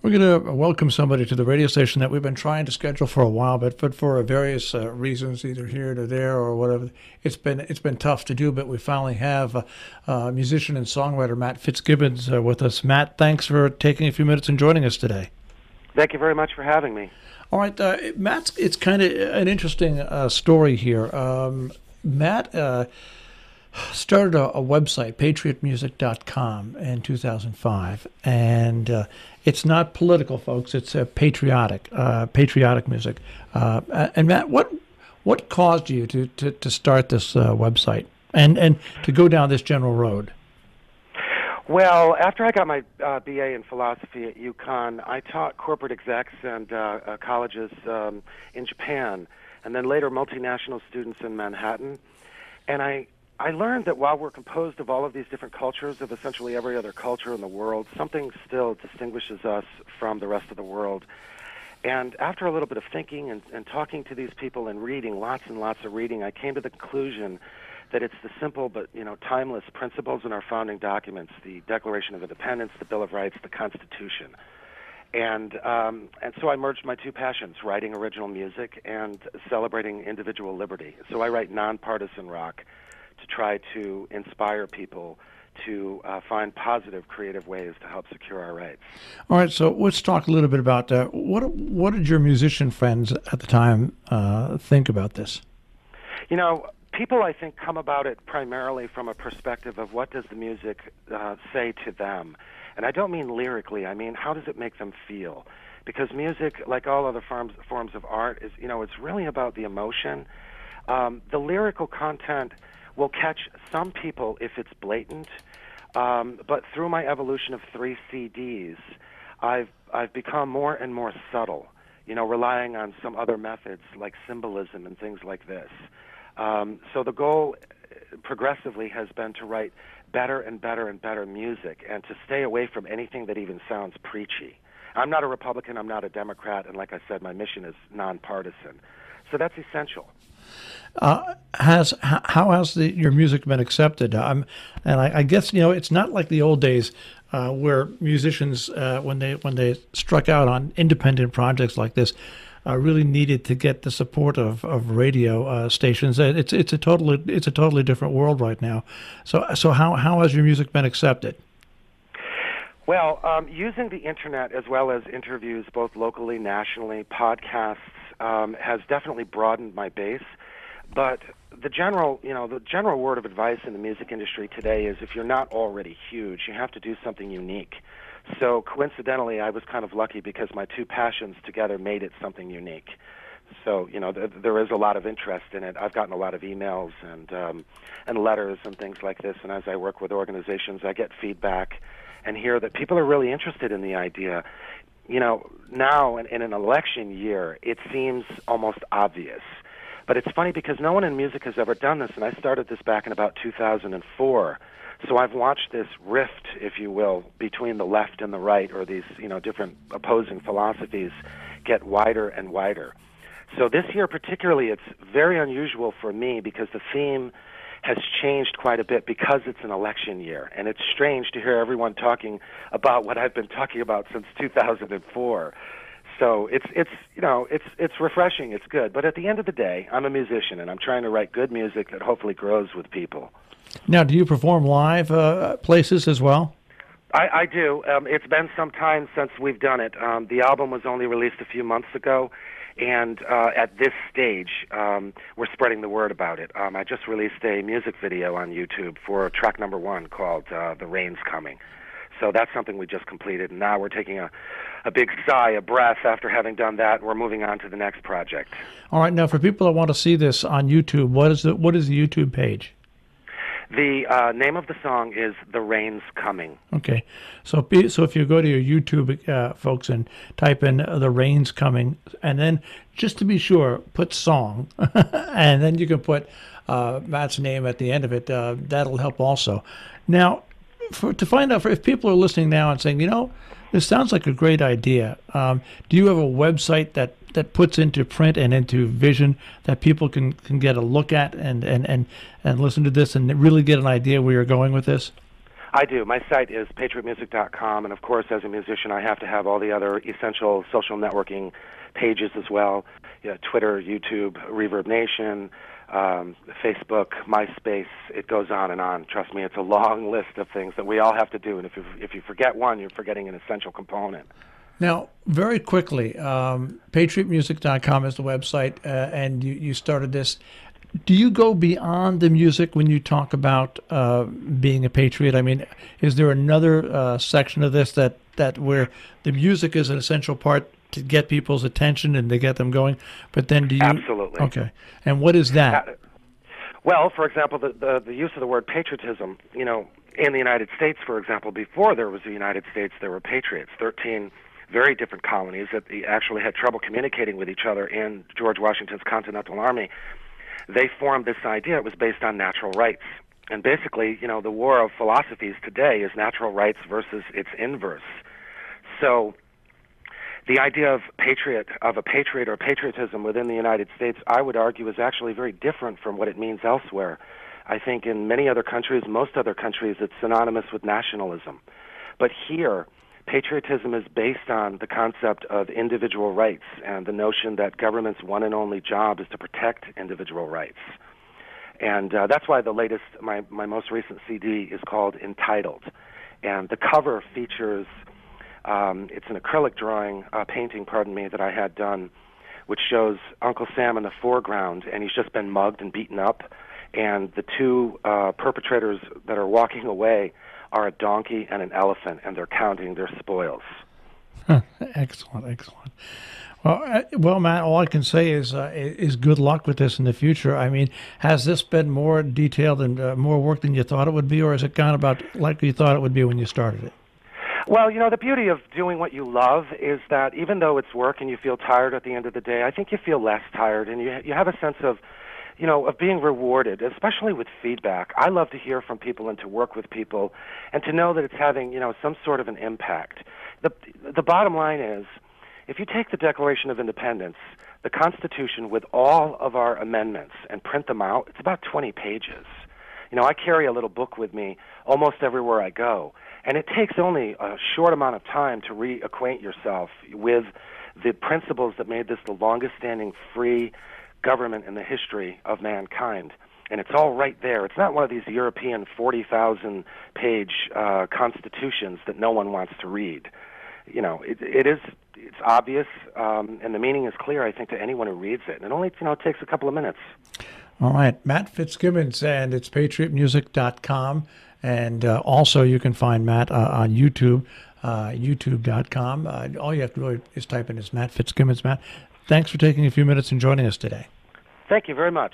We're going to welcome somebody to the radio station that we've been trying to schedule for a while, but for various reasons, either here or there or whatever, it's been tough to do. But we finally have musician and songwriter Matt Fitzgibbons with us. Matt, thanks for taking a few minutes and joining us today. Thank you very much for having me. All right, Matt, it's kind of an interesting story here. Matt started a website, patriotmusic.com, in 2005, and it's not political, folks. It's patriotic music. And Matt, what caused you to start this website and to go down this general road? Well, after I got my BA in philosophy at UConn, I taught corporate execs and colleges in Japan, and then later multinational students in Manhattan. And I learned that while we're composed of all of these different cultures, of essentially every other culture in the world, something still distinguishes us from the rest of the world. And after a little bit of thinking and talking to these people and reading, lots and lots of reading, I came to the conclusion that it's the simple but timeless principles in our founding documents: the Declaration of Independence, the Bill of Rights, the Constitution. And so I merged my two passions: writing original music and celebrating individual liberty. So I write nonpartisan rock to try to inspire people to find positive, creative ways to help secure our rights. All right, so let's talk a little bit about what did your musician friends at the time think about this? People, I think, come about it primarily from a perspective of what does the music say to them. And I don't mean lyrically, I mean how does it make them feel? Because music, like all other forms of art, is it's really about the emotion. The lyrical content will catch some people if it's blatant, but through my evolution of 3 CDs, I've become more and more subtle, relying on some other methods like symbolism and things like this. So the goal progressively has been to write better and better and better music and to stay away from anything that even sounds preachy. I'm not a Republican, I'm not a Democrat, and like I said, my mission is nonpartisan. So that's essential. How has your music been accepted? And I guess it's not like the old days where musicians when they struck out on independent projects like this really needed to get the support of radio stations. It's a totally different world right now. So how has your music been accepted? Well, using the internet as well as interviews, both locally, nationally, podcasts, has definitely broadened my base. But the general word of advice in the music industry today is if you're not already huge, you have to do something unique. So coincidentally, I was kind of lucky because my two passions together made it something unique. So there is a lot of interest in it. I've gotten a lot of emails and letters and things like this. And as I work with organizations, I get feedback and hear that people are really interested in the idea. Now in an election year, it seems almost obvious. But it's funny because no one in music has ever done this, and I started this back in about 2004. So I've watched this rift, if you will, between the left and the right, or these different opposing philosophies, get wider and wider. So this year particularly, it's very unusual for me because the theme has changed quite a bit because it's an election year, and it's strange to hear everyone talking about what I've been talking about since 2004. So it's refreshing, it's good. But at the end of the day, I'm a musician, and I'm trying to write good music that hopefully grows with people. Now, do you perform live places as well? I do. It's been some time since we've done it. The album was only released a few months ago, and at this stage, we're spreading the word about it. I just released a music video on YouTube for track number 1 called The Rain's Coming. So that's something we just completed, and now we're taking a big sigh of breath after having done that, and we're moving on to the next project. All right, now for people that want to see this on YouTube, what is the YouTube page? The name of the song is The Rain's Coming. Okay. So if you go to your YouTube, folks, and type in The Rain's Coming, and then just to be sure, put song, and then you can put Matt's name at the end of it. That'll help also. Now, to find out if people are listening now and saying, this sounds like a great idea, do you have a website that puts into print and into vision that people can get a look at and listen to this and really get an idea where you're going with this? I do. My site is patriotmusic.com, and of course, as a musician, I have to have all the other essential social networking pages as well. Twitter, YouTube, Reverb Nation, Facebook, MySpace. It goes on and on. Trust me, it's a long list of things that we all have to do, and if you forget one, you're forgetting an essential component. Now, very quickly, patriotmusic.com is the website, and you started this. Do you go beyond the music when you talk about being a patriot? I mean, is there another section of this that where the music is an essential part to get people's attention and to get them going? But then do you... Absolutely. Okay. And what is that? Well, for example, the use of the word patriotism, in the United States, for example, before there was the United States, there were patriots, 13 very different colonies that actually had trouble communicating with each other in George Washington's Continental Army. They formed this idea. It was based on natural rights. And basically, the war of philosophies today is natural rights versus its inverse. So the idea of a patriot or patriotism within the United States, I would argue, is actually very different from what it means elsewhere. I think in many other countries, most other countries, it's synonymous with nationalism. But here, patriotism is based on the concept of individual rights and the notion that government's one and only job is to protect individual rights. And that's why my most recent CD is called Entitled. And the cover features, it's an acrylic painting, that I had done, which shows Uncle Sam in the foreground, and he's just been mugged and beaten up. And the two perpetrators that are walking away are a donkey and an elephant, and they're counting their spoils. Excellent. Well, Matt, all I can say is good luck with this in the future. I mean, has this been more detailed and more work than you thought it would be, or is it gone about like you thought it would be when you started it? Well, the beauty of doing what you love is that even though it's work and you feel tired at the end of the day, I think you feel less tired, and you have a sense of being rewarded, especially with feedback. I love to hear from people and to work with people and to know that it's having, some sort of an impact. The bottom line is, if you take the Declaration of Independence, the Constitution with all of our amendments and print them out, it's about 20 pages. I carry a little book with me almost everywhere I go, and it takes only a short amount of time to reacquaint yourself with the principles that made this the longest-standing free government in the history of mankind. And it's all right there. It's not one of these European 40,000-page constitutions that no one wants to read. It's obvious, and the meaning is clear, I think, to anyone who reads it. And it only, takes a couple of minutes. All right. Matt Fitzgibbons, and it's patriotmusic.com. And also you can find Matt on YouTube, youtube.com. All you have to do is type in is Matt Fitzgibbons. Matt, thanks for taking a few minutes and joining us today. Thank you very much.